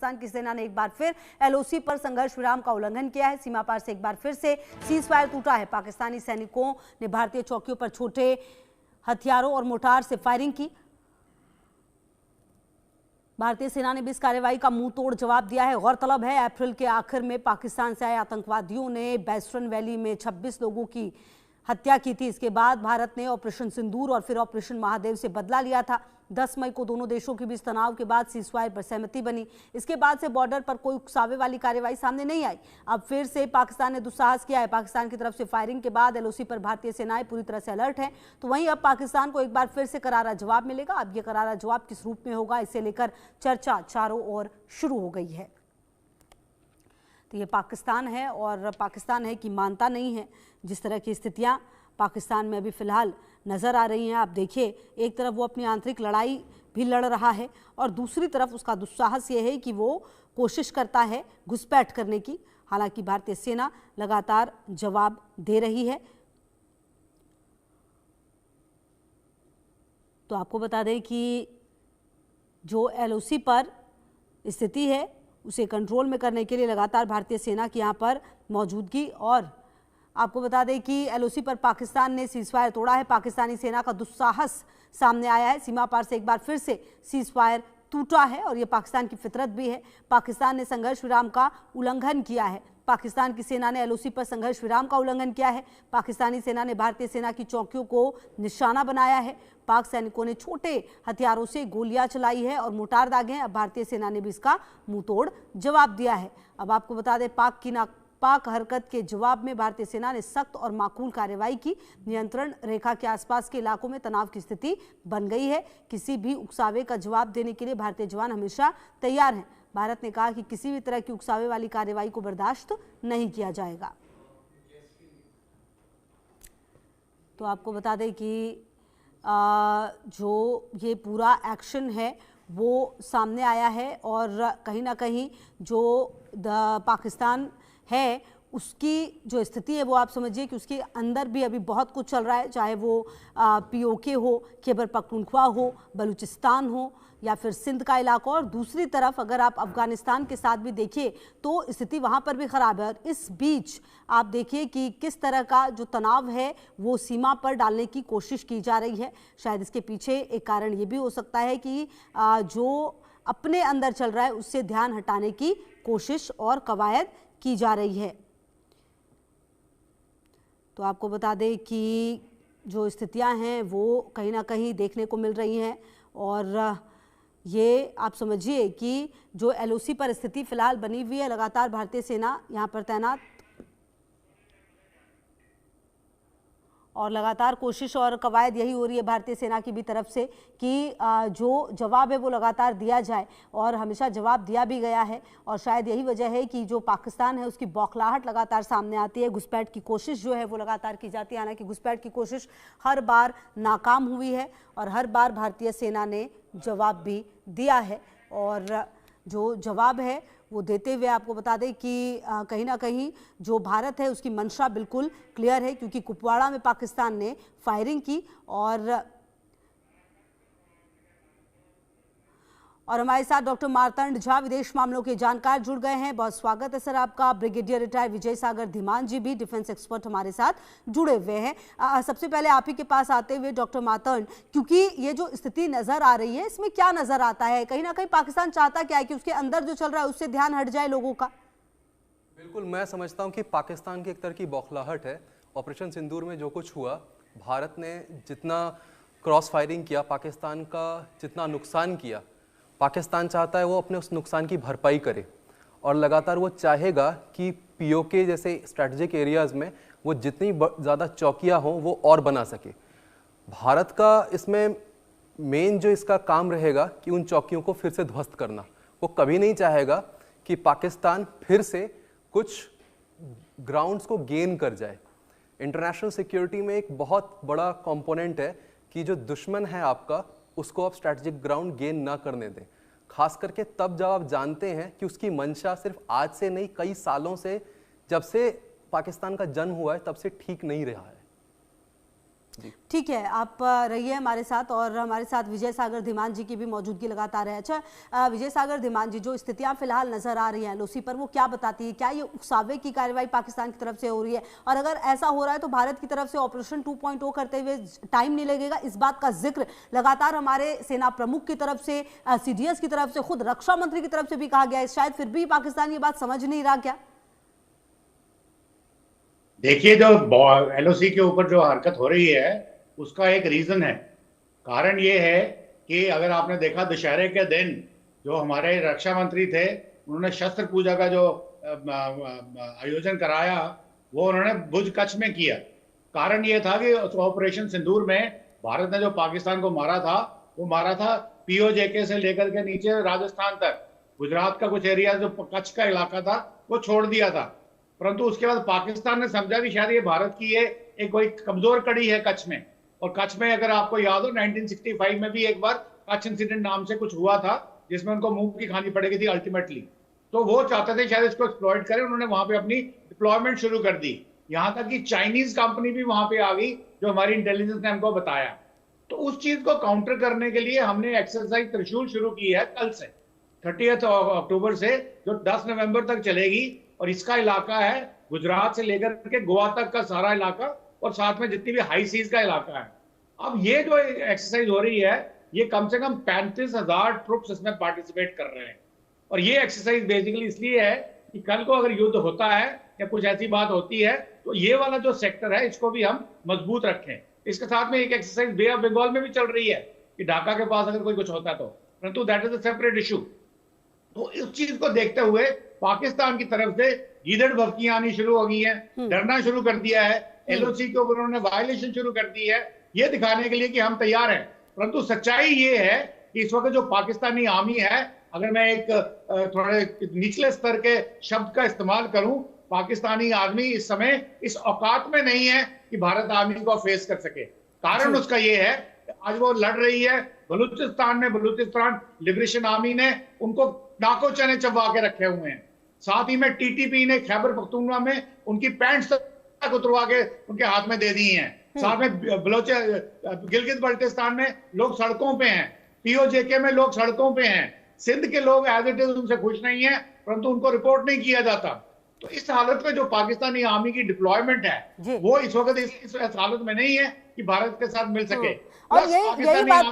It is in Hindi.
पाकिस्तान की सेना ने एक बार फिर एलओसी पर संघर्ष विराम का उल्लंघन किया है। सीमा पार से एक बार फिर से सीज फायर टूटा है। पाकिस्तानी सैनिकों ने भारतीय चौकियों पर छोटे हथियारों और मोर्टार से फायरिंग की। भारतीय सेना ने भी इस कार्रवाई का मुंह तोड़ जवाब दिया है। गौरतलब है, अप्रैल के आखिर में पाकिस्तान से आए आतंकवादियों ने वेस्टर्न वैली में 26 लोगों की हत्या की थी। इसके बाद भारत ने ऑपरेशन सिंदूर और फिर ऑपरेशन महादेव से बदला लिया था। 10 मई को दोनों देशों के बीच तनाव के बाद सीजफायर पर सहमति बनी। इसके बाद से बॉर्डर पर कोई उकसावे वाली कार्रवाई सामने नहीं आई। अब फिर से पाकिस्तान ने दुस्साहस किया है। पाकिस्तान की तरफ से फायरिंग के बाद एलओसी पर भारतीय सेनाएं पूरी तरह से अलर्ट है। तो वहीं अब पाकिस्तान को एक बार फिर से करारा जवाब मिलेगा। अब यह करारा जवाब किस रूप में होगा, इसे लेकर चर्चा चारों ओर शुरू हो गई है। तो ये पाकिस्तान है और पाकिस्तान है कि मानता नहीं है। जिस तरह की स्थितियां पाकिस्तान में अभी फिलहाल नज़र आ रही हैं, आप देखिए, एक तरफ वो अपनी आंतरिक लड़ाई भी लड़ रहा है और दूसरी तरफ उसका दुस्साहस ये है कि वो कोशिश करता है घुसपैठ करने की। हालांकि भारतीय सेना लगातार जवाब दे रही है। तो आपको बता दें कि जो एलओसी पर स्थिति है उसे कंट्रोल में करने के लिए लगातार भारतीय सेना की यहाँ पर मौजूदगी, और आपको बता दें कि एलओसी पर पाकिस्तान ने सीजफायर तोड़ा है। पाकिस्तानी सेना का दुस्साहस सामने आया है। सीमा पार से एक बार फिर से सीजफायर टूटा है और ये पाकिस्तान की फितरत भी है। पाकिस्तान ने संघर्ष विराम का उल्लंघन किया है। पाकिस्तान की सेना ने एलओसी पर संघर्ष विराम का उल्लंघन किया है। पाकिस्तानी सेना ने भारतीय सेना की चौकियों को निशाना बनाया है। पाक सैनिकों ने छोटे हथियारों से गोलियां चलाई है और मोर्टार दागे हैं। अब भारतीय सेना ने भी इसका मुंह तोड़ जवाब दिया है। अब आपको बता दें, पाक हरकत के जवाब में भारतीय सेना ने सख्त और माकूल कार्रवाई की। नियंत्रण रेखा के आसपास के इलाकों में तनाव की स्थिति बन गई है। किसी भी उकसावे का जवाब देने के लिए भारतीय जवान हमेशा तैयार हैं। भारत ने कहा कि किसी भी तरह की उकसावे वाली कार्रवाई को बर्दाश्त नहीं किया जाएगा। तो आपको बता दें कि जो ये पूरा एक्शन है वो सामने आया है और कहीं ना कहीं जो पाकिस्तान है उसकी जो स्थिति है वो आप समझिए कि उसके अंदर भी अभी बहुत कुछ चल रहा है। चाहे वो पीओके हो, खैबर पख्तूनख्वा हो, बलूचिस्तान हो या फिर सिंध का इलाका, और दूसरी तरफ अगर आप अफगानिस्तान के साथ भी देखिए तो स्थिति वहाँ पर भी ख़राब है। और इस बीच आप देखिए कि किस तरह का जो तनाव है वो सीमा पर डालने की कोशिश की जा रही है। शायद इसके पीछे एक कारण ये भी हो सकता है कि जो अपने अंदर चल रहा है उससे ध्यान हटाने की कोशिश और कवायद की जा रही है। तो आपको बता दें कि जो स्थितियां हैं वो कहीं ना कहीं देखने को मिल रही हैं और ये आप समझिए कि जो एलओसी पर स्थिति फिलहाल बनी हुई है, लगातार भारतीय सेना यहां पर तैनात और लगातार कोशिश और कवायद यही हो रही है भारतीय सेना की भी तरफ से कि जो जवाब है वो लगातार दिया जाए, और हमेशा जवाब दिया भी गया है। और शायद यही वजह है कि जो पाकिस्तान है उसकी बौखलाहट लगातार सामने आती है। घुसपैठ की कोशिश जो है वो लगातार की जाती है। हालांकि घुसपैठ की कोशिश हर बार नाकाम हुई है और हर बार भारतीय सेना ने जवाब भी दिया है। और जो जवाब है वो देते हुए आपको बता दें कि कहीं ना कहीं जो भारत है उसकी मंशा बिल्कुल क्लियर है, क्योंकि कुपवाड़ा में पाकिस्तान ने फायरिंग की। और हमारे साथ डॉक्टर मार्तंड झा, विदेश मामलों के जानकार, जुड़ गए हैं। बहुत स्वागत है सर आपका। ब्रिगेडियर रिटायर्ड विजय सागर धीमान जी भी डिफेंस एक्सपर्ट हमारे साथ जुड़े हुए हैं। सबसे पहले आप ही के पास आते हुए डॉक्टर मार्तंड, क्योंकि ये जो स्थिति नजर आ रही है इसमें क्या नजर आता है? कहीं ना कहीं पाकिस्तान चाहता क्या है कि उसके अंदर जो चल रहा है उससे ध्यान हट जाए लोगों का? बिल्कुल, मैं समझता हूँ कि पाकिस्तान की एक तरह की बौखलाहट है। ऑपरेशन सिंदूर में जो कुछ हुआ, भारत ने जितना क्रॉस फायरिंग किया, पाकिस्तान का जितना नुकसान किया, पाकिस्तान चाहता है वो अपने उस नुकसान की भरपाई करे और लगातार वो चाहेगा कि पीओके जैसे स्ट्रेटेजिक एरियाज़ में वो जितनी ज़्यादा चौकियाँ हों वो और बना सके। भारत का इसमें मेन जो इसका काम रहेगा कि उन चौकियों को फिर से ध्वस्त करना। वो कभी नहीं चाहेगा कि पाकिस्तान फिर से कुछ ग्राउंड्स को गेन कर जाए। इंटरनेशनल सिक्योरिटी में एक बहुत बड़ा कंपोनेंट है कि जो दुश्मन है आपका उसको आप स्ट्रैटेजिक ग्राउंड गेन ना करने दें, खास करके तब जब आप जानते हैं कि उसकी मंशा सिर्फ आज से नहीं, कई सालों से, जब से पाकिस्तान का जन्म हुआ है तब से ठीक नहीं रहा है। ठीक है, आप रहिए हमारे साथ और हमारे साथ विजय सागर धीमान जी की भी मौजूदगी लगातार है। अच्छा विजय सागर धीमान जी, जो स्थितियां फिलहाल नजर आ रही हैं एलओसी पर, वो क्या बताती है? क्या ये उकसावे की कार्रवाई पाकिस्तान की तरफ से हो रही है? और अगर ऐसा हो रहा है तो भारत की तरफ से ऑपरेशन 2.0 करते हुए टाइम नहीं लगेगा? इस बात का जिक्र लगातार हमारे सेना प्रमुख की तरफ से, सीडीएस की तरफ से, खुद रक्षा मंत्री की तरफ से भी कहा गया है। शायद फिर भी पाकिस्तान ये बात समझ नहीं रहा क्या? देखिए, जो एलओसी के ऊपर जो हरकत हो रही है उसका एक रीजन है। कारण ये है कि अगर आपने देखा दशहरे के दिन जो हमारे रक्षा मंत्री थे, उन्होंने शस्त्र पूजा का जो आयोजन कराया वो उन्होंने भुज कच्छ में किया। कारण ये था कि ऑपरेशन सिंदूर में भारत ने जो पाकिस्तान को मारा था, वो मारा था पीओजेके से लेकर के नीचे राजस्थान तक, गुजरात का कुछ एरिया जो कच्छ का इलाका था वो छोड़ दिया था। परंतु उसके बाद पाकिस्तान ने समझा कि शायद ये भारत की ये एक कोई कमजोर कड़ी है कच्छ में। और कच्छ में अगर आपको याद हो 1965 में भी एक बार कच्छ इंसिडेंट नाम से कुछ हुआ था, जिसमें उनको मुंह की खानी पड़ेगी थी अल्टीमेटली। तो वो चाहते थे शायद इसको एक्सप्लॉइट करें, उन्होंने वहां पे अपनी डिप्लॉयमेंट शुरू कर दी। यहां तक कि चाइनीज कंपनी भी वहां पे आ गई, जो हमारी इंटेलिजेंस ने हमको बताया। तो उस चीज को काउंटर करने के लिए हमने एक्सरसाइज त्रिशूल शुरू की है कल से, 30 अक्टूबर से, जो 10 नवंबर तक चलेगी। और इसका इलाका है गुजरात से लेकर के गोवा तक का सारा इलाका, और साथ में जितनी भी हाई सीज का इलाका है। अब ये जो एक्सरसाइज हो रही है, ये कम से कम 35,000 ट्रुप्स इसमें पार्टिसिपेट कर रहे हैं। और ये एक्सरसाइज बेसिकली इसलिए है कि कल को अगर युद्ध होता है या कुछ ऐसी बात होती है, तो ये वाला जो सेक्टर है इसको भी हम मजबूत रखें। इसके साथ में एक एक्सरसाइज बे ऑफ बंगाल में भी चल रही है कि ढाका के पास अगर कोई कुछ होता है तो, परंतु that is a separate issue. तो इस चीज को देखते हुए पाकिस्तान की तरफ से गीदड़ भभकियां आनी शुरू हो गई हैं, डरना शुरू कर दिया है, एलओसी के ऊपर उन्होंने वायलेशन शुरू कर दी है, ये दिखाने के लिए कि हम तैयार हैं। परंतु सच्चाई ये है कि इस वक्त जो पाकिस्तानी आर्मी है, अगर मैं एक थोड़े निचले स्तर के शब्द का इस्तेमाल करूं, पाकिस्तानी आर्मी इस समय इस औकात में नहीं है कि भारत आर्मी को फेस कर सके। कारण उसका ये है, आज वो लड़ रही है बलूचिस्तान में, बलूचिस्तान लिबरेशन आर्मी ने उनको नाको चने चबा के रखे हुए हैं। साथ ही में टीटीपी ने खैबर पख्तूनख्वा में उनकी पैंट तक उतरवा के उनके हाथ में दे दी हैं। साथ में गिलगित बल्टिस्तान में लोग सड़कों पे हैं, पीओजेके में लोग सड़कों पे हैं, सिंध के लोग एज इट इज उनसे खुश नहीं है, परंतु उनको रिपोर्ट नहीं किया जाता। तो इस हालत में जो पाकिस्तानी आर्मी की डिप्लॉयमेंट है, वो इस वक्त इस हालत में नहीं है कि भारत के साथ मिल सके। और यही बात